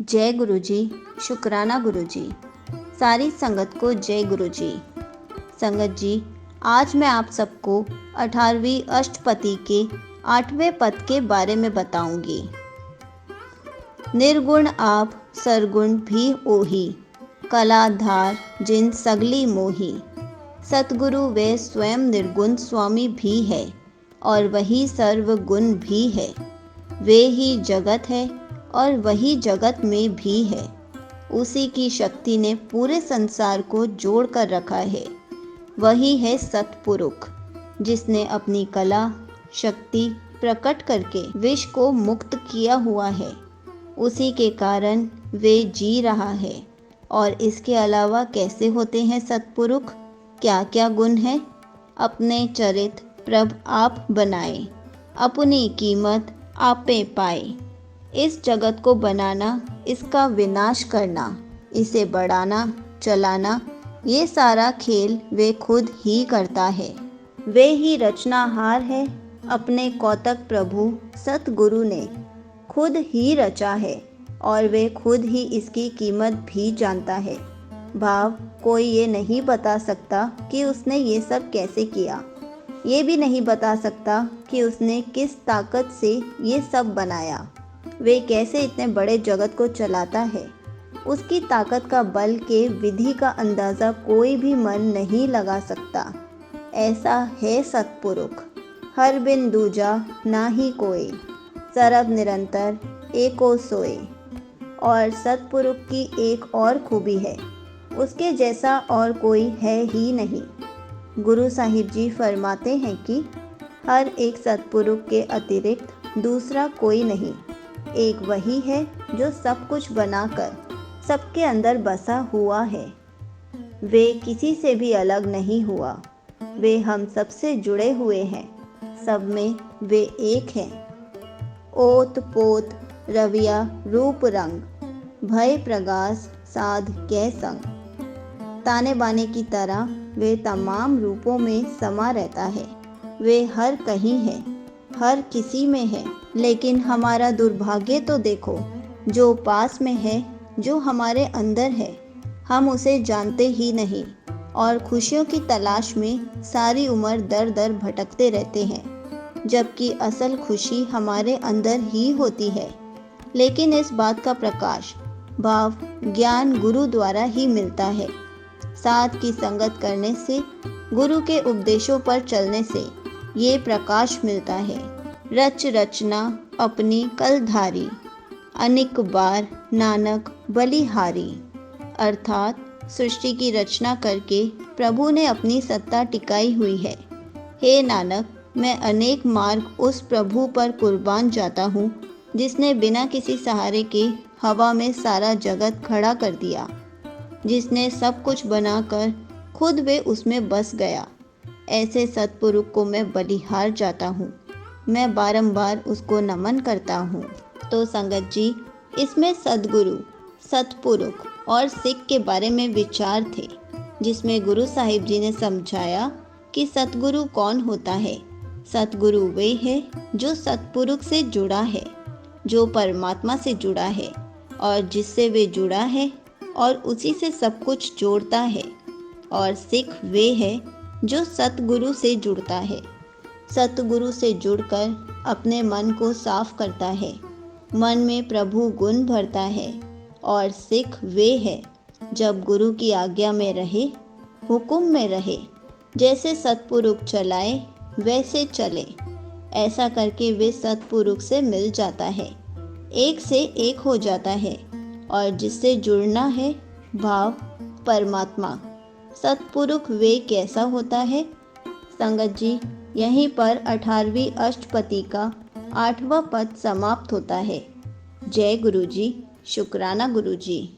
जय गुरु जी, शुक्राना गुरु जी। सारी संगत को जय गुरु जी। संगत जी, आज मैं आप सबको 18वीं अष्टपदी के 8वें पद के बारे में बताऊंगी। निर्गुण आप सरगुण भी ओही, कलाधार जिन सगली मोही। सतगुरु वे स्वयं निर्गुण स्वामी भी है और वही सर्वगुण भी है। वे ही जगत है और वही जगत में भी है। उसी की शक्ति ने पूरे संसार को जोड़ कर रखा है। वही है सतपुरुष, जिसने अपनी कला शक्ति प्रकट करके विश्व को मुक्त किया हुआ है। उसी के कारण वे जी रहा है। और इसके अलावा कैसे होते हैं सतपुरुष, क्या क्या गुण है? अपने चरित्र प्रभ आप बनाए, अपनी कीमत आपे पाए। इस जगत को बनाना, इसका विनाश करना, इसे बढ़ाना चलाना, ये सारा खेल वे खुद ही करता है। वे ही रचनाहार है। अपने कौतक प्रभु सतगुरु ने खुद ही रचा है और वे खुद ही इसकी कीमत भी जानता है। भाव कोई ये नहीं बता सकता कि उसने ये सब कैसे किया। ये भी नहीं बता सकता कि उसने किस ताकत से ये सब बनाया। वे कैसे इतने बड़े जगत को चलाता है। उसकी ताकत का बल के विधि का अंदाज़ा कोई भी मन नहीं लगा सकता। ऐसा है सतपुरुष, हर बिन दूजा ना ही कोई, सरब निरंतर एको सोए। और सतपुरुष की एक और खूबी है, उसके जैसा और कोई है ही नहीं। गुरु साहिब जी फरमाते हैं कि हर एक सतपुरुष के अतिरिक्त दूसरा कोई नहीं। एक वही है जो सब कुछ बनाकर सबके अंदर बसा हुआ है। वे किसी से भी अलग नहीं हुआ। वे हम सबसे जुड़े हुए हैं। सब में वे एक हैं। ओत पोत रविया रूप रंग, भय प्रगास साध कै संग। ताने बाने की तरह वे तमाम रूपों में समा रहता है। वे हर कहीं है, हर किसी में है। लेकिन हमारा दुर्भाग्य तो देखो, जो पास में है, जो हमारे अंदर है, हम उसे जानते ही नहीं और खुशियों की तलाश में सारी उम्र दर दर भटकते रहते हैं, जबकि असल खुशी हमारे अंदर ही होती है। लेकिन इस बात का प्रकाश भाव ज्ञान गुरु द्वारा ही मिलता है। साथ की संगत करने से, गुरु के उपदेशों पर चलने से ये प्रकाश मिलता है। रच रचना अपनी कलधारी, अनेक बार नानक बलिहारी। अर्थात सृष्टि की रचना करके प्रभु ने अपनी सत्ता टिकाई हुई है। हे नानक, मैं अनेक मार्ग उस प्रभु पर कुर्बान जाता हूँ, जिसने बिना किसी सहारे के हवा में सारा जगत खड़ा कर दिया, जिसने सब कुछ बनाकर खुद वे उसमें बस गया। ऐसे सतपुरुष को मैं बलिहार जाता हूँ। मैं बारंबार उसको नमन करता हूँ। तो संगत जी, इसमें सद्गुरु, सतपुरुष और सिख के बारे में विचार थे, जिसमें गुरु साहिब जी ने समझाया कि सतगुरु कौन होता है। सतगुरु वे है जो सतपुरुष से जुड़ा है, जो परमात्मा से जुड़ा है और जिससे वे जुड़ा है और उसी से सब कुछ जोड़ता है। और सिख वे है जो सतगुरु से जुड़ता है। सतगुरु से जुड़कर अपने मन को साफ करता है, मन में प्रभु गुण भरता है। और सिख वे है जब गुरु की आज्ञा में रहे, हुक्म में रहे, जैसे सतपुरुष चलाए वैसे चले। ऐसा करके वे सतपुरुष से मिल जाता है, एक से एक हो जाता है और जिससे जुड़ना है भाव परमात्मा। सतपुरुष वे कैसा होता है? संगत जी, यहीं पर 18वीं अष्टपदी का 8वां पद समाप्त होता है। जय गुरु जी, शुक्राना गुरु जी।